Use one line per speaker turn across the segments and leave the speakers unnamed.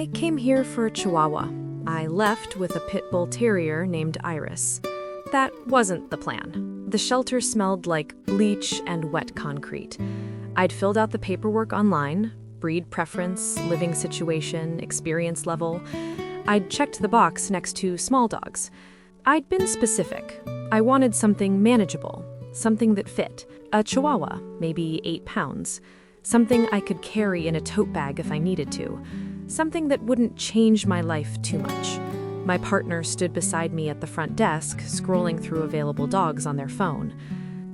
I came here for a Chihuahua. I left with a pit bull terrier named Iris. That wasn't the plan. The shelter smelled like bleach and wet concrete. I'd filled out the paperwork online, breed preference, living situation, experience level. I'd checked the box next to small dogs. I'd been specific. I wanted something manageable, something that fit. A Chihuahua, maybe 8 pounds. Something I could carry in a tote bag if I needed to. Something that wouldn't change my life too much. My partner stood beside me at the front desk, scrolling through available dogs on their phone.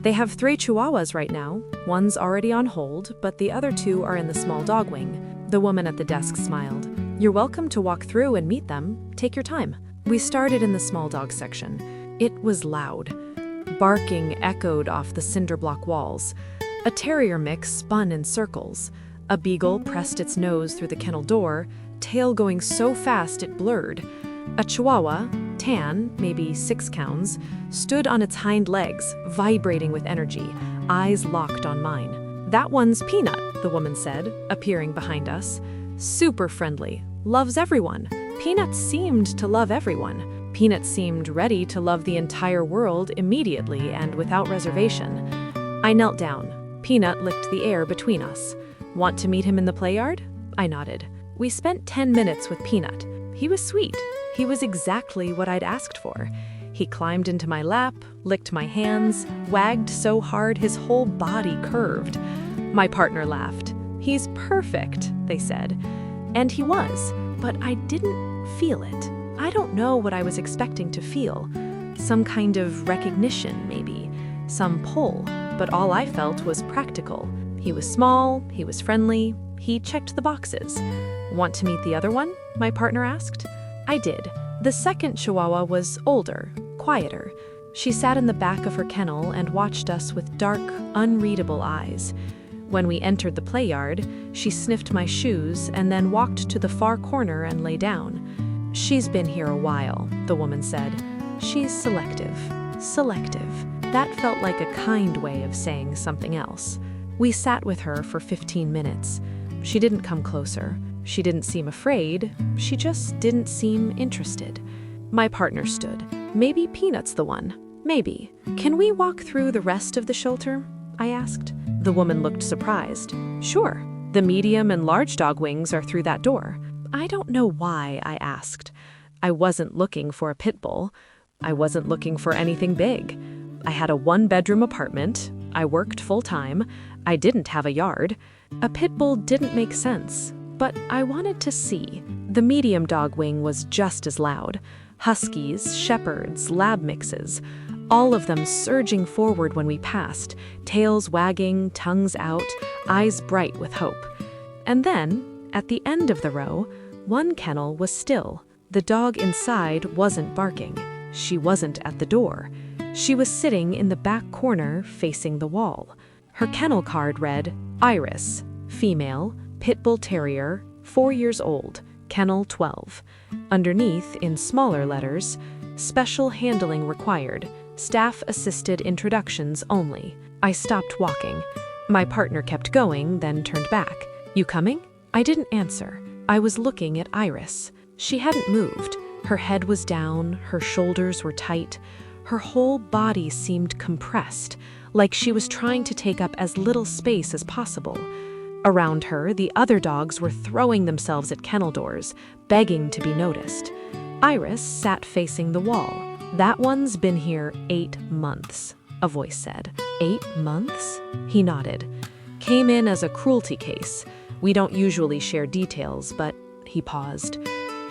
They have 3 Chihuahuas right now. One's already on hold, but the other 2 are in the small dog wing. The woman at the desk smiled. "You're welcome to walk through and meet them. Take your time." We started in the small dog section. It was loud. Barking echoed off the cinder block walls. A terrier mix spun in circles. A beagle pressed its nose through the kennel door, tail going so fast it blurred. A Chihuahua, tan, maybe 6 pounds, stood on its hind legs, vibrating with energy, eyes locked on mine. "That one's Peanut," the woman said, appearing behind us. "Super friendly, loves everyone." Peanut seemed to love everyone. Peanut seemed ready to love the entire world immediately and without reservation. I knelt down. Peanut licked the air between us. "Want to meet him in the play yard?" I nodded. We spent 10 minutes with Peanut. He was sweet. He was exactly what I'd asked for. He climbed into my lap, licked my hands, wagged so hard his whole body curved. My partner laughed. "He's perfect," they said. And he was, but I didn't feel it. I don't know what I was expecting to feel. Some kind of recognition, maybe. Some pull, but all I felt was practical. He was small, he was friendly, he checked the boxes. "Want to meet the other one?" my partner asked. I did. The second Chihuahua was older, quieter. She sat in the back of her kennel and watched us with dark, unreadable eyes. When we entered the play yard, she sniffed my shoes and then walked to the far corner and lay down. "She's been here a while," the woman said. "She's selective. Selective." That felt like a kind way of saying something else. We sat with her for 15 minutes. She didn't come closer. She didn't seem afraid. She just didn't seem interested. My partner stood. "Maybe Peanut's the one. Maybe. Can we walk through the rest of the shelter?" I asked. The woman looked surprised. "Sure. The medium and large dog wings are through that door." I don't know why I asked. I wasn't looking for a pit bull. I wasn't looking for anything big. I had a 1-bedroom apartment. I worked full-time. I didn't have a yard. A pit bull didn't make sense, but I wanted to see. The medium dog wing was just as loud. Huskies, shepherds, lab mixes, all of them surging forward when we passed, tails wagging, tongues out, eyes bright with hope. And then, at the end of the row, one kennel was still. The dog inside wasn't barking. She wasn't at the door. She was sitting in the back corner facing the wall. Her kennel card read, "Iris, female, pit bull terrier, 4 years old, kennel 12. Underneath, in smaller letters, "Special handling required, staff-assisted introductions only." I stopped walking. My partner kept going, then turned back. "You coming?" I didn't answer. I was looking at Iris. She hadn't moved. Her head was down, her shoulders were tight. Her whole body seemed compressed, like she was trying to take up as little space as possible. Around her, the other dogs were throwing themselves at kennel doors, begging to be noticed. Iris sat facing the wall. "That one's been here 8 months, a voice said. 8 months? He nodded. "Came in as a cruelty case. We don't usually share details, but," he paused.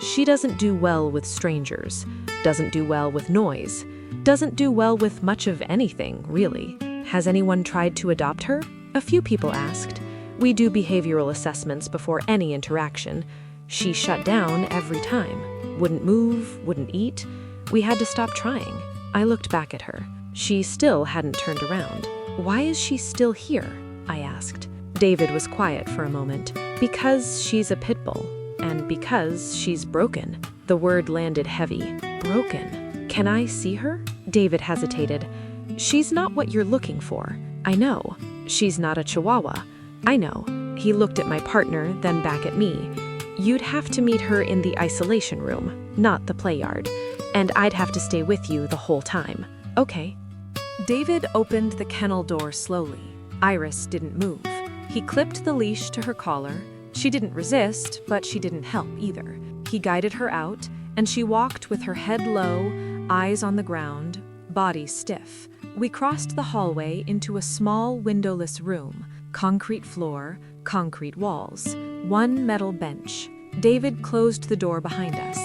"She doesn't do well with strangers, doesn't do well with noise, doesn't do well with much of anything, really. Has anyone tried to adopt her?" A few people asked. We do behavioral assessments before any interaction. She shut down every time. Wouldn't move, wouldn't eat. We had to stop trying. I looked back at her. She still hadn't turned around. "Why is she still here?" I asked. David was quiet for a moment. "Because she's a pit bull, and because she's broken." The word landed heavy. Broken. "Can I see her?" David hesitated. "She's not what you're looking for. I know. She's not a Chihuahua. I know." He looked at my partner, then back at me. You'd have to meet her in the isolation room, not the play yard, and I'd have to stay with you the whole time. Okay. David opened the kennel door slowly. Iris didn't move. He clipped the leash to her collar. She didn't resist, but she didn't help either. He guided her out, and she walked with her head low, eyes on the ground, body stiff. We crossed the hallway into a small windowless room, concrete floor, concrete walls, one metal bench. David closed the door behind us.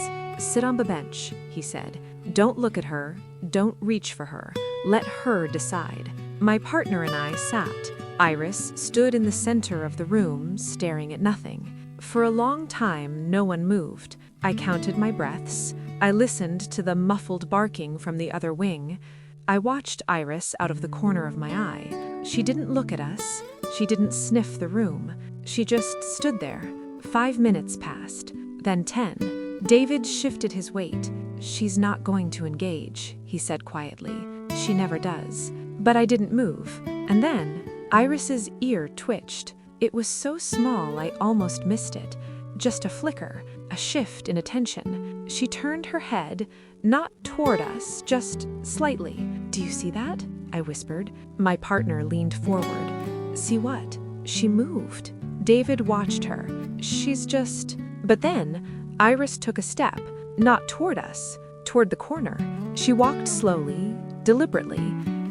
Sit on the bench, he said. Don't look at her, don't reach for her. Let her decide. My partner and I sat. Iris stood in the center of the room, staring at nothing. For a long time, no one moved. I counted my breaths. I listened to the muffled barking from the other wing. I watched Iris out of the corner of my eye. She didn't look at us. She didn't sniff the room. She just stood there. 5 minutes passed, then 10. David shifted his weight. She's not going to engage, he said quietly. She never does. But I didn't move. And then Iris's ear twitched. It was so small I almost missed it. Just a flicker, a shift in attention. She turned her head, not toward us, just slightly. Do you see that? I whispered. My partner leaned forward. See what? She moved. David watched her. She's just... But then, Iris took a step, not toward us, toward the corner. She walked slowly, deliberately,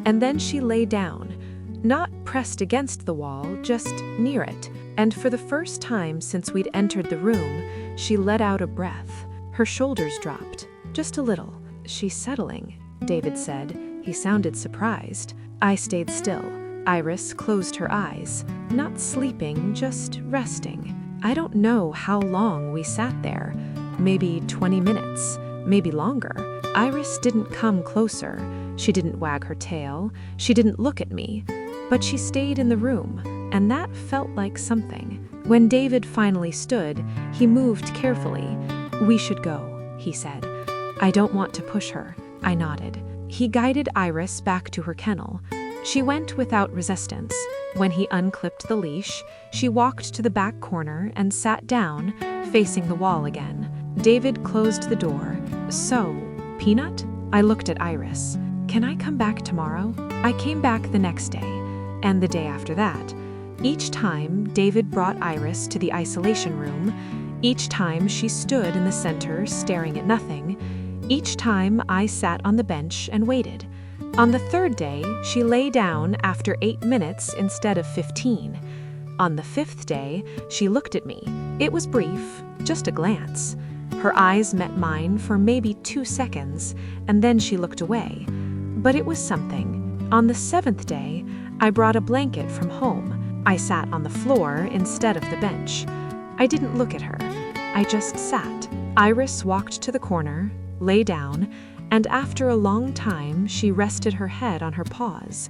and then she lay down, not pressed against the wall, just near it. And for the first time since we'd entered the room, she let out a breath. Her shoulders dropped, just a little. She's settling, David said. He sounded surprised. I stayed still. Iris closed her eyes, not sleeping, just resting. I don't know how long we sat there. Maybe 20 minutes, maybe longer. Iris didn't come closer. She didn't wag her tail. She didn't look at me. But she stayed in the room, and that felt like something. When David finally stood, he moved carefully. We should go, he said. I don't want to push her. I nodded. He guided Iris back to her kennel. She went without resistance. When he unclipped the leash, she walked to the back corner and sat down, facing the wall again. David closed the door. So, Peanut? I looked at Iris. Can I come back tomorrow? I came back the next day, and the day after that. Each time, David brought Iris to the isolation room. Each time she stood in the center, staring at nothing. Each time I sat on the bench and waited. On the third day, she lay down after 8 minutes instead of 15. On the 5th day, she looked at me. It was brief, just a glance. Her eyes met mine for maybe 2 seconds, and then she looked away. But it was something. On the 7th day, I brought a blanket from home. I sat on the floor instead of the bench. I didn't look at her. I just sat. Iris walked to the corner, lay down, and after a long time, she rested her head on her paws.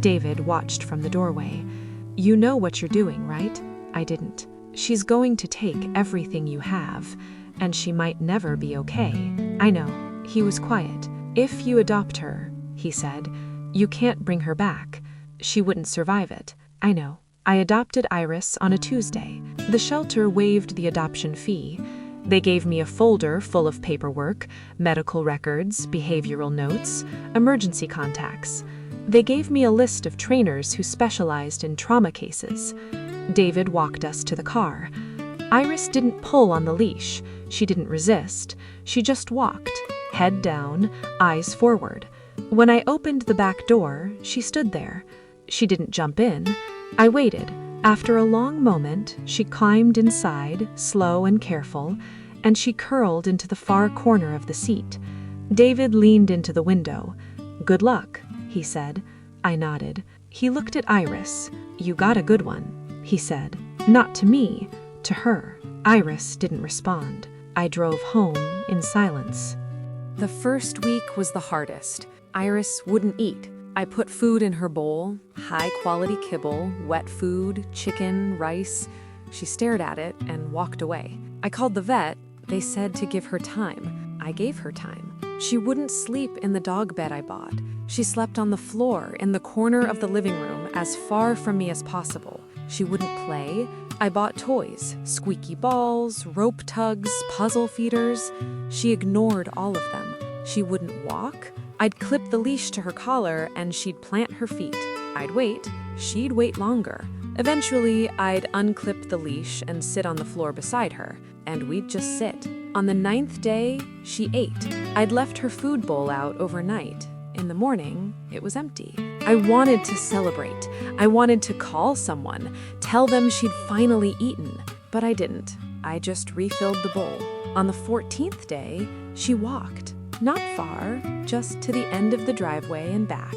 David watched from the doorway. You know what you're doing, right? I didn't. She's going to take everything you have, and she might never be okay. I know. He was quiet. If you adopt her, he said, you can't bring her back. She wouldn't survive it. I know. I adopted Iris on a Tuesday. The shelter waived the adoption fee. They gave me a folder full of paperwork, medical records, behavioral notes, emergency contacts. They gave me a list of trainers who specialized in trauma cases. David walked us to the car. Iris didn't pull on the leash. She didn't resist. She just walked, head down, eyes forward. When I opened the back door, she stood there. She didn't jump in. I waited. After a long moment, she climbed inside, slow and careful, and she curled into the far corner of the seat. David leaned into the window. Good luck, he said. I nodded. He looked at Iris. You got a good one, he said. Not to me, to her. Iris didn't respond. I drove home in silence. The first week was the hardest. Iris wouldn't eat. I put food in her bowl, high-quality kibble, wet food, chicken, rice. She stared at it and walked away. I called the vet. They said to give her time. I gave her time. She wouldn't sleep in the dog bed I bought. She slept on the floor in the corner of the living room as far from me as possible. She wouldn't play. I bought toys, squeaky balls, rope tugs, puzzle feeders. She ignored all of them. She wouldn't walk. I'd clip the leash to her collar and she'd plant her feet. I'd wait. She'd wait longer. Eventually, I'd unclip the leash and sit on the floor beside her, and we'd just sit. On the 9th day, she ate. I'd left her food bowl out overnight. In the morning, it was empty. I wanted to celebrate. I wanted to call someone, tell them she'd finally eaten, but I didn't. I just refilled the bowl. On the 14th day, she walked. Not far, just to the end of the driveway and back,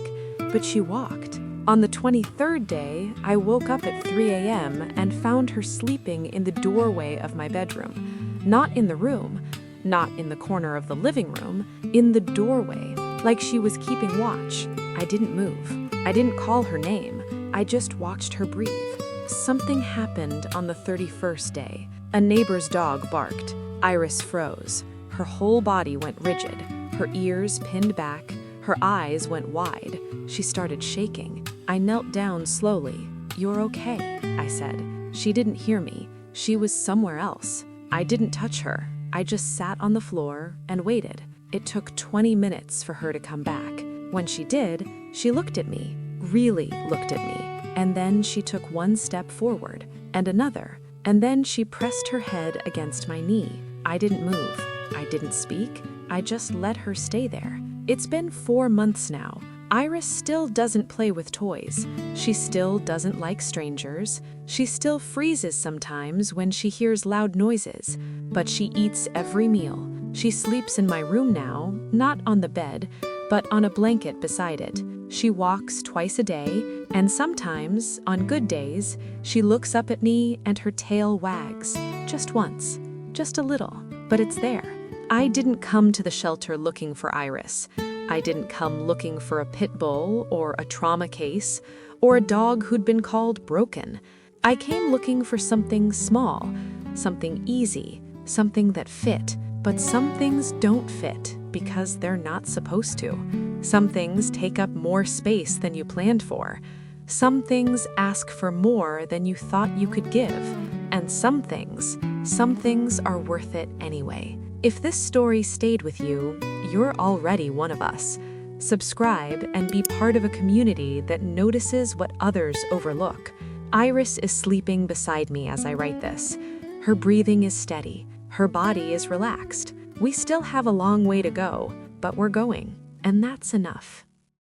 but she walked. On the 23rd day, I woke up at 3 a.m. and found her sleeping in the doorway of my bedroom. Not in the room, not in the corner of the living room, in the doorway, like she was keeping watch. I didn't move. I didn't call her name. I just watched her breathe. Something happened on the 31st day. A neighbor's dog barked. Iris froze. Her whole body went rigid. Her ears pinned back. Her eyes went wide. She started shaking. I knelt down slowly. "You're okay," I said. She didn't hear me. She was somewhere else. I didn't touch her. I just sat on the floor and waited. It took 20 minutes for her to come back. When she did, she looked at me, really looked at me. And then she took one step forward, and another. And then she pressed her head against my knee. I didn't move. I didn't speak. I just let her stay there. It's been 4 months now. Iris still doesn't play with toys. She still doesn't like strangers. She still freezes sometimes when she hears loud noises. But she eats every meal. She sleeps in my room now, not on the bed, but on a blanket beside it. She walks twice a day, and sometimes, on good days, she looks up at me and her tail wags. Just once. Just a little. But it's there. I didn't come to the shelter looking for Iris. I didn't come looking for a pit bull or a trauma case or a dog who'd been called broken. I came looking for something small, something easy, something that fit. But some things don't fit because they're not supposed to. Some things take up more space than you planned for. Some things ask for more than you thought you could give. And some things are worth it anyway. If this story stayed with you, you're already one of us. Subscribe and be part of a community that notices what others overlook. Iris is sleeping beside me as I write this. Her breathing is steady. Her body is relaxed. We still have a long way to go, but we're going, and that's enough.